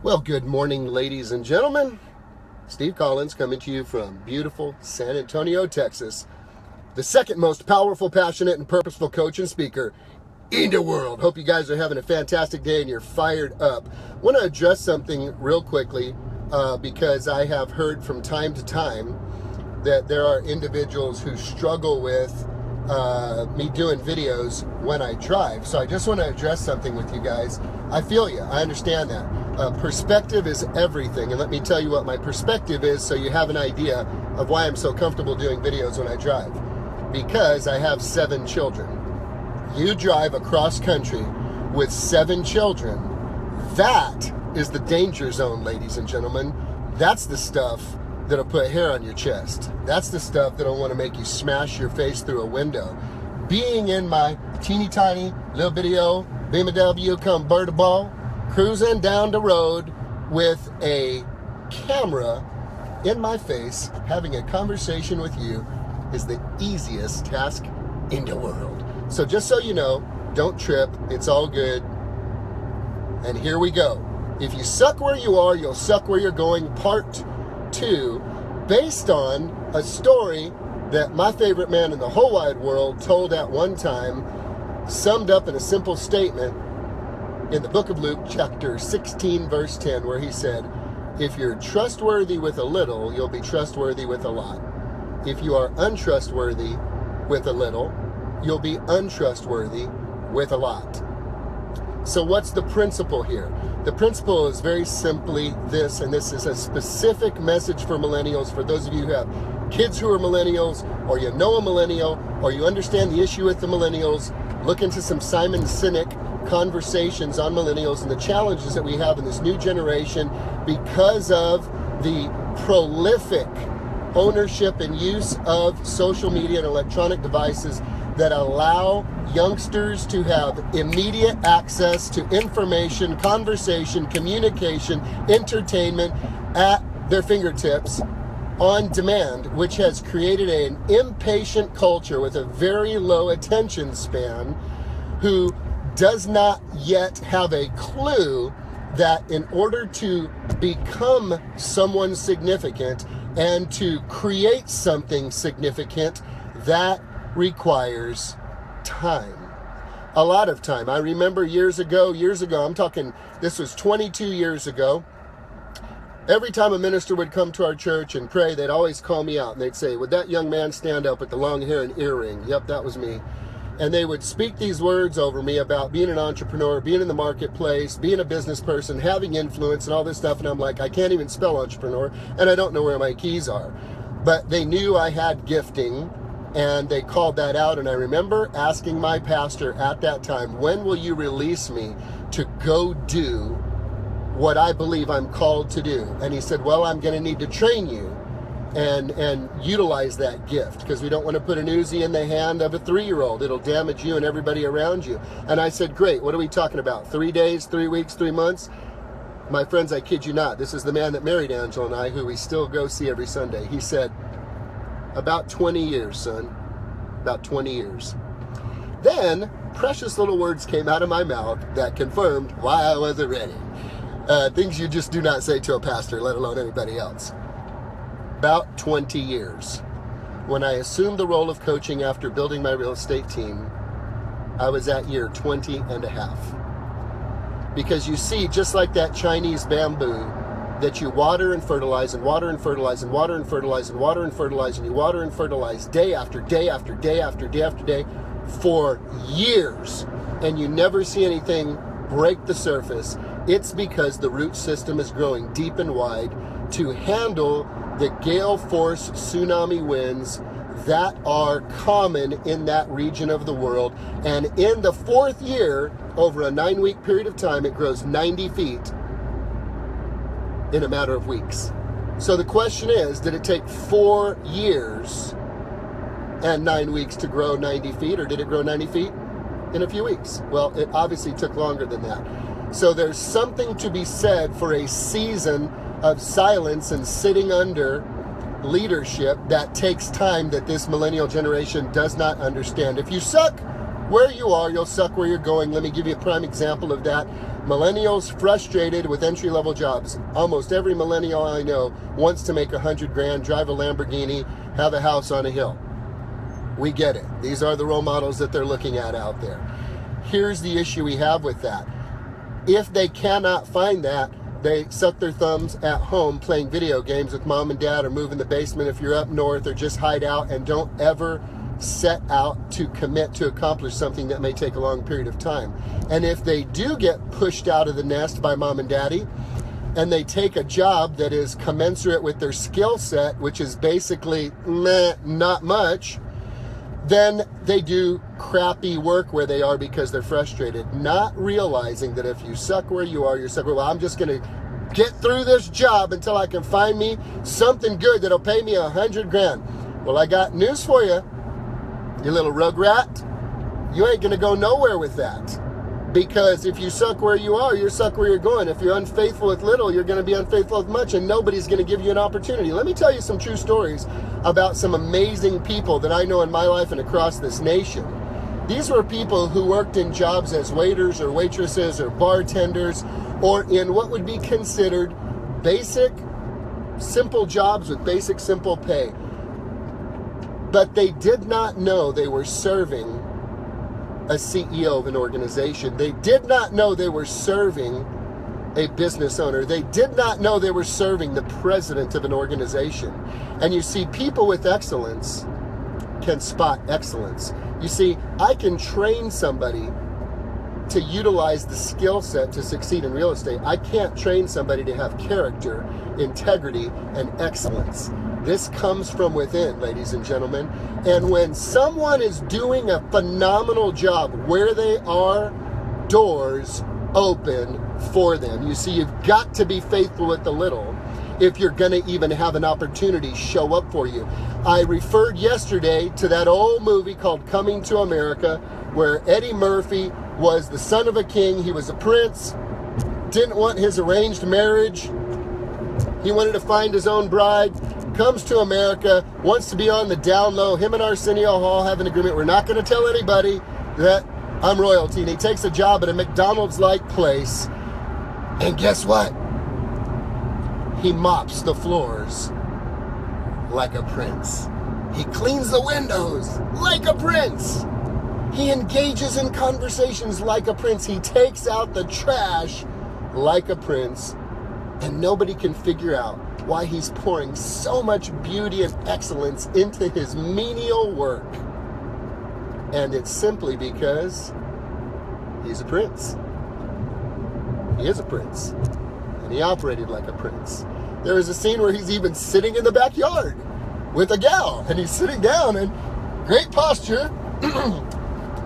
Well, good morning, ladies and gentlemen. Steve Collins coming to you from beautiful San Antonio, Texas. The second most powerful, passionate, and purposeful coach and speaker in the world. Hope you guys are having a fantastic day and you're fired up. I want to address something real quickly because I have heard from time to time that there are individuals who struggle with me doing videos when I drive. So I just want to address something with you guys. I feel you. I understand that. Perspective is everything. And let me tell you what my perspective is so you have an idea of why I'm so comfortable doing videos when I drive. Because I have 7 children. You drive across country with 7 children. That is the danger zone, ladies and gentlemen. That's the stuff that'll put hair on your chest. That's the stuff that'll want to make you smash your face through a window. Being in my teeny tiny little bitty old BMW convertible, cruising down the road with a camera in my face, having a conversation with you is the easiest task in the world. So just so you know, don't trip. It's all good. And here we go. If you suck where you are, you'll suck where you're going. Part 2, based on a story that my favorite man in the whole wide world told at one time, summed up in a simple statement in the book of Luke, chapter 16, verse 10, where he said, if you're trustworthy with a little, you'll be trustworthy with a lot. If you are untrustworthy with a little, you'll be untrustworthy with a lot. So what's the principle here? The principle is very simply this, and this is a specific message for millennials, for those of you who have kids who are millennials, or you know a millennial, or you understand the issue with the millennials. Look into some Simon Sinek conversations on millennials and the challenges that we have in this new generation because of the prolific ownership and use of social media and electronic devices that allow youngsters to have immediate access to information, conversation, communication, entertainment at their fingertips on demand, which has created an impatient culture with a very low attention span who does not yet have a clue that in order to become someone significant and to create something significant, that requires time. A lot of time. I remember years ago, I'm talking, this was 22 years ago, every time a minister would come to our church and pray, they'd always call me out and they'd say, would that young man stand up with the long hair and earring? Yep, that was me. And they would speak these words over me about being an entrepreneur, being in the marketplace, being a business person, having influence and all this stuff. And I'm like, I can't even spell entrepreneur and I don't know where my keys are. But they knew I had gifting and they called that out. And I remember asking my pastor at that time, when will you release me to go do what I believe I'm called to do? And he said, well, I'm going to need to train you and utilize that gift because we don't want to put an Uzi in the hand of a 3-year-old. It'll damage you and everybody around you. And I said, great, what are we talking about? 3 days, 3 weeks, 3 months? My friends, I kid you not, this is the man that married Angela and I, who we still go see every Sunday. He said, about 20 years, son. About 20 years. Then, precious little words came out of my mouth that confirmed why I wasn't ready. Things you just do not say to a pastor, let alone anybody else. About 20 years. When I assumed the role of coaching after building my real estate team, I was at year 20 and a half. Because you see, just like that Chinese bamboo that you water and fertilize and water and fertilize and water and fertilize and water and fertilize and you water and fertilize day after day after day after day after day for years, and you never see anything break the surface, it's because the root system is growing deep and wide to handle the gale force tsunami winds that are common in that region of the world. And in the 4th year, over a 9-week period of time, it grows 90 feet in a matter of weeks. So the question is, did it take 4 years and 9 weeks to grow 90 feet, or did it grow 90 feet in a few weeks? Well, it obviously took longer than that. So there's something to be said for a season of silence and sitting under leadership that takes time, that this millennial generation does not understand. If you suck where you are, you'll suck where you're going. Let me give you a prime example of that. Millennials frustrated with entry-level jobs. Almost every millennial I know wants to make 100 grand, drive a Lamborghini, have a house on a hill. We get it. These are the role models that they're looking at out there. Here's the issue we have with that. If they cannot find that, they suck their thumbs at home playing video games with mom and dad, or move in the basement if you're up north, or just hide out and don't ever set out to commit to accomplish something that may take a long period of time. And if they do get pushed out of the nest by mom and daddy, and they take a job that is commensurate with their skill set, which is basically not much, then they do crappy work where they are because they're frustrated, not realizing that if you suck where you are, you're stuck. Well, I'm just going to get through this job until I can find me something good that'll pay me 100 grand. Well, I got news for you, you little rugrat. You ain't going to go nowhere with that. Because if you suck where you are, you're stuck where you're going. If you're unfaithful with little, you're going to be unfaithful with much, and nobody's going to give you an opportunity. Let me tell you some true stories about some amazing people that I know in my life and across this nation. These were people who worked in jobs as waiters or waitresses or bartenders, or in what would be considered basic, simple jobs with basic, simple pay. But they did not know they were serving a CEO of an organization. They did not know they were serving a business owner. They did not know they were serving the president of an organization. And you see, people with excellence can spot excellence. You see, I can train somebody to utilize the skill set to succeed in real estate. I can't train somebody to have character, integrity, and excellence. This comes from within, ladies and gentlemen. And when someone is doing a phenomenal job where they are, doors open for them. You see, you've got to be faithful with the little if you're going to even have an opportunity show up for you. I referred yesterday to that old movie called Coming to America, where Eddie Murphy was the son of a king. He was a prince, didn't want his arranged marriage. He wanted to find his own bride. Comes to America, wants to be on the down low. Him and Arsenio Hall have an agreement. We're not going to tell anybody that I'm royalty. And he takes a job at a McDonald's-like place. And guess what? He mops the floors like a prince. He cleans the windows like a prince. He engages in conversations like a prince. He takes out the trash like a prince. And nobody can figure out why he's pouring so much beauty and excellence into his menial work. And it's simply because he's a prince. He is a prince. And he operated like a prince. There is a scene where he's even sitting in the backyard with a gal. And he's sitting down in great posture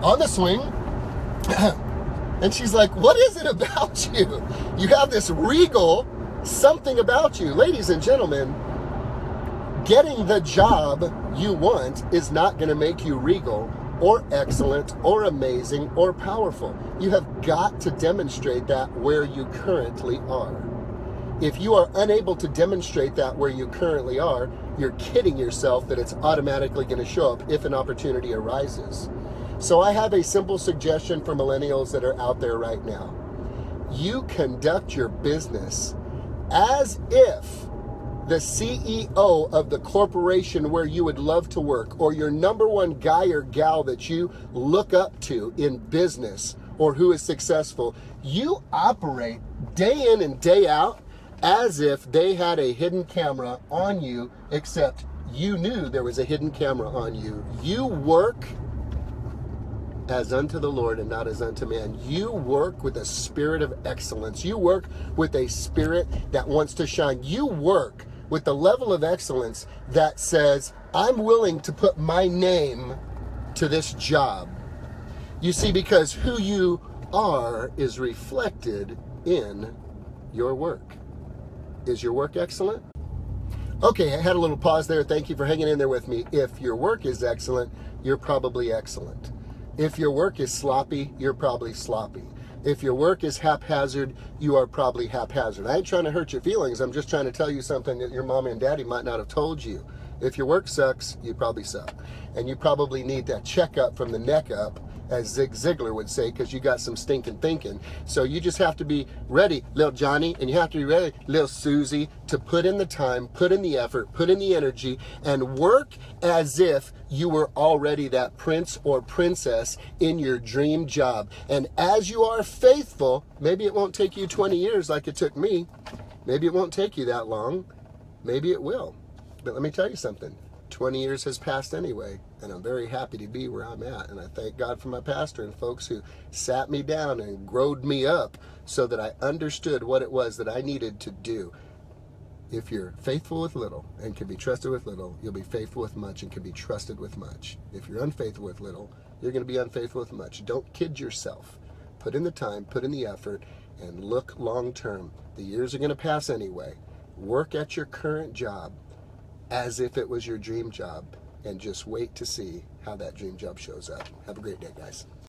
on the swing. And she's like, what is it about you? You have this regal something about you. Ladies and gentlemen, getting the job you want is not going to make you regal or excellent or amazing or powerful. You have got to demonstrate that where you currently are. If you are unable to demonstrate that where you currently are, you're kidding yourself that it's automatically going to show up if an opportunity arises. So I have a simple suggestion for millennials that are out there right now. You conduct your business as if the CEO of the corporation where you would love to work, or your number one guy or gal that you look up to in business or who is successful, you operate day in and day out as if they had a hidden camera on you, except you knew there was a hidden camera on you. You work as unto the Lord and not as unto man. You work with a spirit of excellence. You work with a spirit that wants to shine. You work with the level of excellence that says, I'm willing to put my name to this job. You see, because who you are is reflected in your work. Is your work excellent? Okay, I had a little pause there. Thank you for hanging in there with me. If your work is excellent, you're probably excellent. If your work is sloppy, you're probably sloppy. If your work is haphazard, you are probably haphazard. I ain't trying to hurt your feelings. I'm just trying to tell you something that your mom and daddy might not have told you. If your work sucks, you probably suck. And you probably need that checkup from the neck up, as Zig Ziglar would say, because you got some stinking thinking. So you just have to be ready, little Johnny, and you have to be ready, little Susie, to put in the time, put in the effort, put in the energy, and work as if you were already that prince or princess in your dream job. And as you are faithful, maybe it won't take you 20 years like it took me. Maybe it won't take you that long. Maybe it will. But let me tell you something. 20 years has passed anyway, and I'm very happy to be where I'm at. And I thank God for my pastor and folks who sat me down and growed me up so that I understood what it was that I needed to do. If you're faithful with little and can be trusted with little, you'll be faithful with much and can be trusted with much. If you're unfaithful with little, you're going to be unfaithful with much. Don't kid yourself. Put in the time, put in the effort, and look long term. The years are going to pass anyway. Work at your current job as if it was your dream job, and just wait to see how that dream job shows up. Have a great day, guys.